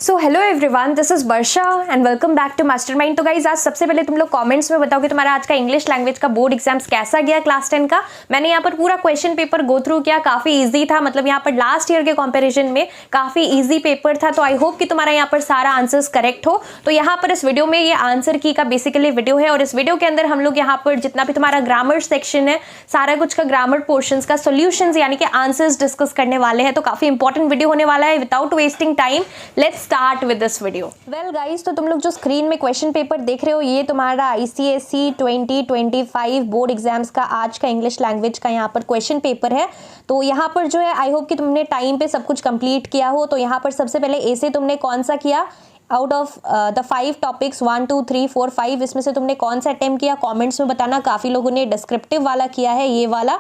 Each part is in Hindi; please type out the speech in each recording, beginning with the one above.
So hello everyone, this is Varsha and welcome back to Mastermind. तो गाइज आज सबसे पहले तुम लोग कमेंट्स में बताओ कि तुम्हारा आज का इंग्लिश लैंग्वेज का बोर्ड एग्जाम्स कैसा गया क्लास 10 का। मैंने यहाँ पर पूरा क्वेश्चन पेपर गो थ्रू किया, काफी इजी था, मतलब यहाँ पर लास्ट ईयर के कंपैरिजन में काफी इजी पेपर था। तो आई होप कि तुम्हारा यहाँ पर सारा आंसर्स करेक्ट हो। तो यहाँ पर इस वीडियो में ये आंसर की का बेसिकली वीडियो है और इस वीडियो के अंदर हम लोग यहाँ पर जितना भी तुम्हारा ग्रामर सेक्शन है सारा कुछ का ग्रामर पोर्शन का सोल्यूशन यानी कि आंसर्स डिस्कस करने वाले हैं। तो काफी इंपॉर्टेंट वीडियो होने वाला है। Without wasting time let's start with this video. Well guys, तो तुम लोग जो स्क्रीन में क्वेश्चन पेपर देख रहे हो ये तुम्हारा ICSE 2025 बोर्ड एग्जाम्स का आज का इंग्लिश लैंग्वेज का यहाँ पर क्वेश्चन पेपर है। तो यहाँ पर जो है आई होप कि तुमने टाइम पे सब कुछ कंप्लीट किया हो। तो यहाँ पर सबसे पहले ए से तुमने कौन सा किया, आउट ऑफ द 5 टॉपिक्स 1 2 3 4 5 इसमें से तुमने कौन सा अटेम्प्ट किया, कमेंट्स में बताना। काफ़ी लोगों ने डिस्क्रिप्टिव वाला किया है, ये वाला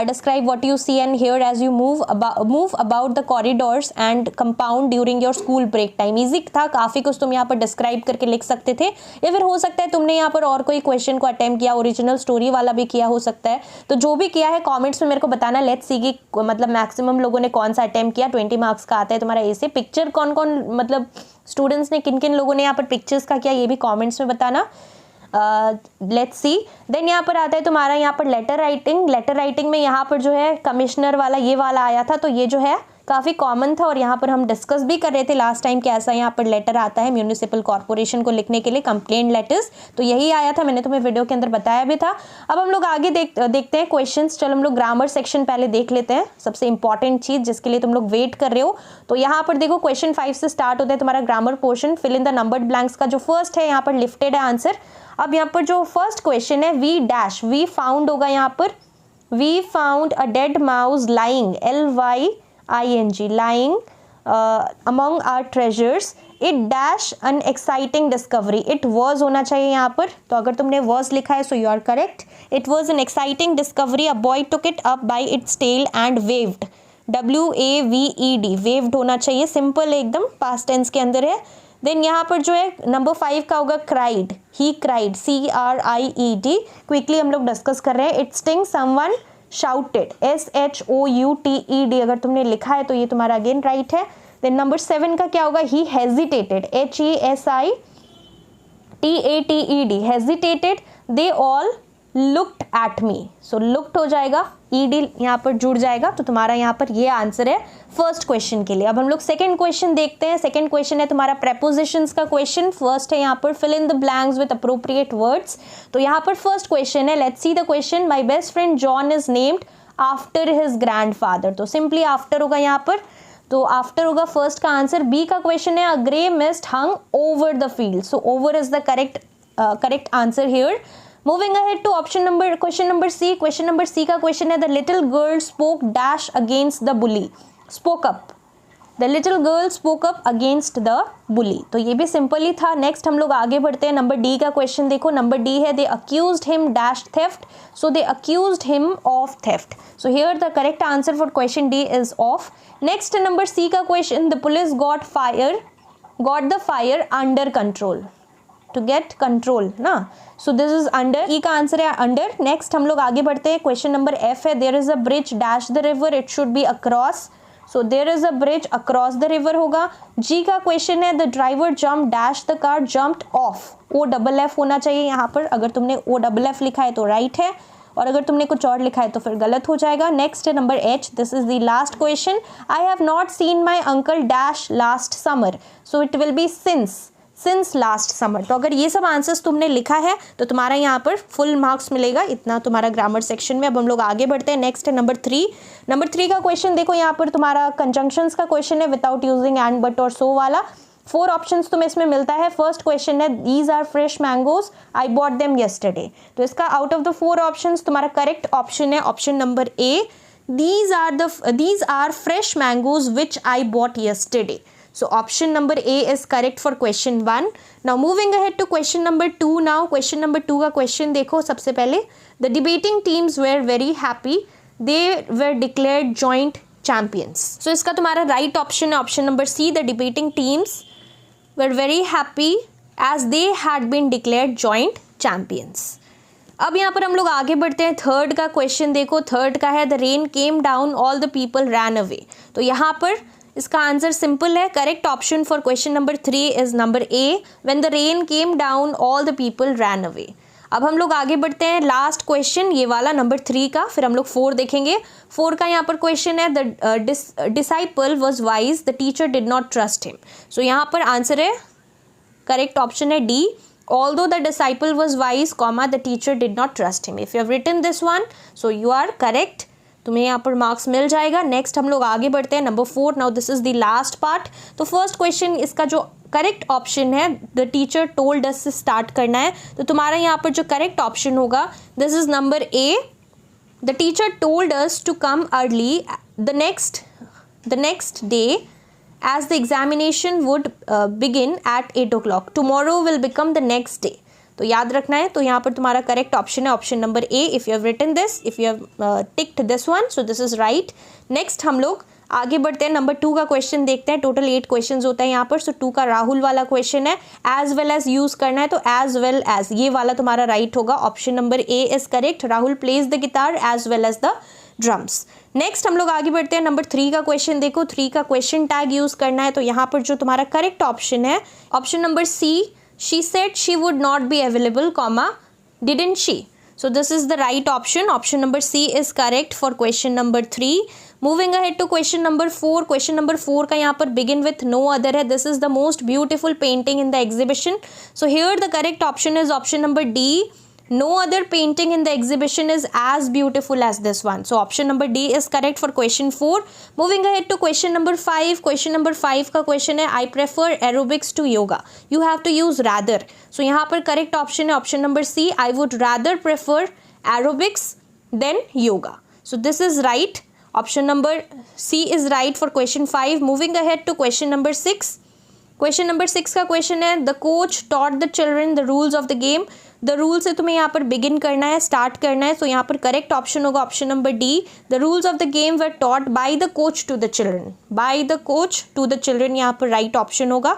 describe what you see and hear as you move about the corridors and compound during your school break time. Easy था, काफ़ी कुछ तुम यहाँ पर डिस्क्राइब करके लिख सकते थे, या फिर हो सकता है तुमने यहाँ पर और कोई क्वेश्चन को अटेम्प्ट किया, ओरिजिनल स्टोरी वाला भी किया हो सकता है। तो जो भी किया है कॉमेंट्स में मेरे को बताना। लेट्स सी कि मतलब मैक्सिमम लोगों ने कौन सा अटेम्प्ट किया। 20 मार्क्स का आता है तुम्हारा ए से। पिक्चर कौन कौन मतलब स्टूडेंट्स ने किन किन लोगों ने यहाँ पर पिक्चर्स का किया ये भी कमेंट्स में बताना। Let's see. देन यहाँ पर आता है तुम्हारा यहाँ पर लेटर राइटिंग में यहाँ पर जो है कमिश्नर वाला ये वाला आया था। तो ये जो है काफ़ी कॉमन था और यहाँ पर हम डिस्कस भी कर रहे थे लास्ट टाइम कि ऐसा यहाँ पर लेटर आता है म्यूनिसिपल कॉर्पोरेशन को लिखने के लिए, कंप्लेंट लेटर्स। तो यही आया था, मैंने तुम्हें वीडियो के अंदर बताया भी था। अब हम लोग आगे देखते हैं क्वेश्चंस। चलो हम लोग ग्रामर सेक्शन पहले देख लेते हैं, सबसे इंपॉर्टेंट चीज़ जिसके लिए तुम लोग वेट कर रहे हो। तो यहाँ पर देखो क्वेश्चन 5 से स्टार्ट होता है तुम्हारा grammar portion. Fill in the numbered blanks का जो फर्स्ट है यहाँ पर लिफ्टेड है आंसर। अब यहाँ पर जो फर्स्ट क्वेश्चन है वी फाउंड होगा यहाँ पर। We found a dead mouse lying, LYING, lying among our treasures. It dash an exciting discovery. It was होना चाहिए यहाँ पर। तो अगर तुमने was लिखा है so you are correct. It was an exciting discovery. A boy took it up by its tail and waved. WAVED, waved होना चाहिए, सिंपल एकदम, पास्ट टेंस के अंदर है। देन यहाँ पर जो है नंबर 5 का होगा cried. He cried, CRIED. Quickly हम लोग डिस्कस कर रहे हैं। It stings someone shouted, SHOUTED अगर तुमने लिखा है तो ये तुम्हारा अगेन राइट है। देन नंबर 7 का क्या होगा, he hesitated, HESITATED, hesitated. They all looked at me, so looked हो जाएगा, ED यहाँ पर जुड़ जाएगा। तो तुम्हारा यहाँ पर ये आंसर है फर्स्ट क्वेश्चन के लिए। अब हम लोग सेकंड क्वेश्चन देखते हैं। सेकंड क्वेश्चन है तुम्हारा प्रेपोजिशंस का क्वेश्चन। फर्स्ट है यहाँ पर fill in the blanks with appropriate words. तो यहाँ पर फर्स्ट क्वेश्चन है, let's see the question. My best friend John is named after his grandfather. तो सिंपली आफ्टर होगा यहाँ पर, तो आफ्टर होगा फर्स्ट का आंसर। बी का क्वेश्चन है a grey mist hung over the field. So over is the correct answer here. Moving ahead to question number C. Question number C का क्वेश्चन है the little girl spoke dash against the bully. Spoke up. The little girl spoke up against the bully. तो ये भी सिंपल ही था। नेक्स्ट हम लोग आगे बढ़ते हैं। नंबर डी का क्वेश्चन देखो। नंबर डी है they accused him dash theft. So they accused him of theft. So here the correct answer for question D is off. Next number C का question the police got the fire under control. To get control ना, so this is under. E का आंसर है under. नेक्स्ट हम लोग आगे बढ़ते हैं। क्वेश्चन नंबर F है there is a bridge dash the river, it should be across. So there is a bridge across the river होगा। G का क्वेश्चन है the driver jumped dash the car jumped off. OFF होना चाहिए यहाँ पर। अगर तुमने OFF लिखा है तो राइट है, और अगर तुमने कुछ और लिखा है तो फिर गलत हो जाएगा। नेक्स्ट है number H, this is the last question. I have not seen my uncle dash last summer, so it will be since last summer. तो अगर ये सब आंसर्स तुमने लिखा है तो तुम्हारा यहाँ पर फुल मार्क्स मिलेगा, इतना तुम्हारा ग्रामर सेक्शन में। अब हम लोग आगे बढ़ते हैं। नेक्स्ट है नंबर 3। नंबर 3 का क्वेश्चन देखो, यहाँ पर तुम्हारा कंजंक्शंस का क्वेश्चन है विदाउट यूजिंग एंड बट और सो वाला। 4 ऑप्शंस तुम्हें इसमें मिलता है। फर्स्ट क्वेश्चन है these are fresh mangoes, I bought them yesterday. तो इसका आउट ऑफ द 4 ऑप्शंस तुम्हारा करेक्ट ऑप्शन है option number A, these are fresh mangoes which I bought yesterday. So option number A is correct for question 1. Now moving ahead to question number 2 now. Question number 2 का question देखो। सबसे पहले the debating teams were very happy. They were declared joint champions. So इसका तुम्हारा right option है option number C. The debating teams were very happy as they had been declared joint champions. अब यहाँ पर हम लोग आगे बढ़ते हैं। थर्ड का क्वेश्चन देखो। थर्ड का है the rain came down all the people ran away. तो यहाँ पर इसका आंसर सिंपल है। Correct option for question number 3 is number A, when the rain came down all the people ran away. अब हम लोग आगे बढ़ते हैं, लास्ट क्वेश्चन ये वाला नंबर 3 का, फिर हम लोग 4 देखेंगे। 4 का यहाँ पर क्वेश्चन है, the disciple was wise, the teacher did not trust him. So यहाँ पर आंसर है, करेक्ट ऑप्शन है D, although the disciple was wise, comma, the teacher did not trust him. If you have written this one, so you are correct. तुम्हें यहाँ पर मार्क्स मिल जाएगा। नेक्स्ट हम लोग आगे बढ़ते हैं, number 4। Now this is the last part. तो फर्स्ट क्वेश्चन इसका जो करेक्ट ऑप्शन है, द टीचर टोल्ड अस से स्टार्ट करना है। तो तुम्हारा यहाँ पर जो करेक्ट ऑप्शन होगा, this is number A, the teacher told us to come early the next day as the examination would begin at 8 o'clock. Tomorrow will become the next day. तो याद रखना है। तो यहाँ पर तुम्हारा करेक्ट ऑप्शन है option number A. If you have written this, if you have ticked this one, so this is right. Next हम लोग आगे बढ़ते हैं, नंबर 2 का क्वेश्चन देखते हैं। टोटल 8 क्वेश्चन होता है यहाँ पर। सो 2 का राहुल वाला क्वेश्चन है, एज वेल एज यूज करना है, तो एज वेल एज ये वाला तुम्हारा राइट होगा। Option number A is correct. Rahul plays the guitar as well as the drums. Next हम लोग आगे बढ़ते हैं, नंबर 3 का क्वेश्चन देखो। 3 का क्वेश्चन टैग यूज करना है। तो यहाँ पर जो तुम्हारा करेक्ट ऑप्शन है, option number C, she said she would not be available, comma, didn't she. So this is the right option. Option number C is correct for question number 3। Moving ahead to question number 4। Question number 4 का यहाँ पर बिगिन विथ नो अदर है। This is the most beautiful painting in the exhibition. So here the correct option is option number D, no other painting in the exhibition is as beautiful as this one. So option number D is correct for question 4. Moving ahead to question number 5. Question number 5 का question है, I prefer aerobics to yoga. You have to use rather. So यहाँ पर correct option है option number C, I would rather prefer aerobics than yoga. So this is right. Option number C is right for question 5. Moving ahead to question number 6. Question number 6 का क्वेश्चन है, the coach taught the children the rules of the game. The rule से तुम्हें यहाँ पर बिगिन करना है, स्टार्ट करना है। सो यहाँ पर करेक्ट ऑप्शन होगा option number D, the rules of the game were taught by the coach to the children. By the coach to the children यहाँ पर राइट ऑप्शन होगा।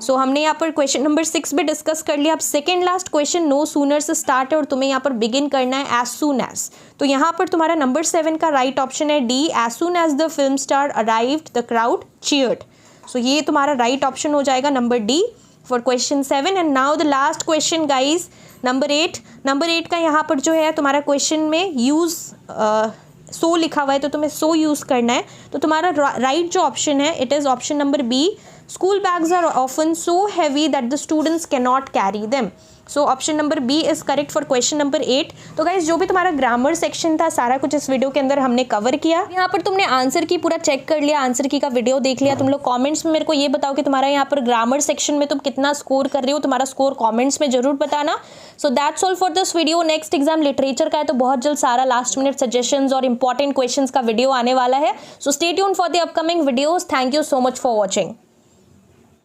सो हमने यहाँ पर क्वेश्चन नंबर 6 भी डिस्कस कर लिया। अब second last question, no sooner से स्टार्ट है और तुम्हें यहाँ पर बिगिन करना है एज सून एज। तो यहाँ पर तुम्हारा नंबर 7 का राइट ऑप्शन है D, as soon as the film star arrived the crowd cheered. So ये तुम्हारा राइट ऑप्शन हो जाएगा number D for question 7। And now the last question guys, number 8। Number 8 का यहाँ पर जो है तुम्हारा क्वेश्चन में यूज़ सो लिखा हुआ है, तो तुम्हें सो यूज़ करना है। तो तुम्हारा राइट जो ऑप्शन है, it is option number B, school bags are often so heavy that the students can not carry them. So option number B is correct for question number 8। तो गाइज जो भी तुम्हारा ग्रामर सेक्शन था, सारा कुछ इस वीडियो के अंदर हमने कवर किया। यहाँ पर तुमने आंसर की पूरा चेक कर लिया, आंसर की का वीडियो देख लिया। तुम लोग कमेंट्स में मेरे को ये बताओ कि तुम्हारा यहाँ पर ग्रामर सेक्शन में तुम कितना स्कोर कर रहे हो। तुम्हारा स्कोर कॉमेंट्स में जरूर बताना। So that's all for this video. Next exam literature का है, तो बहुत जल्द सारा लास्ट मिनट सजेशंस और इंपॉर्टेंट क्वेश्चंस का वीडियो आने वाला है। So stay tuned for the upcoming videos. Thank you so much for watching.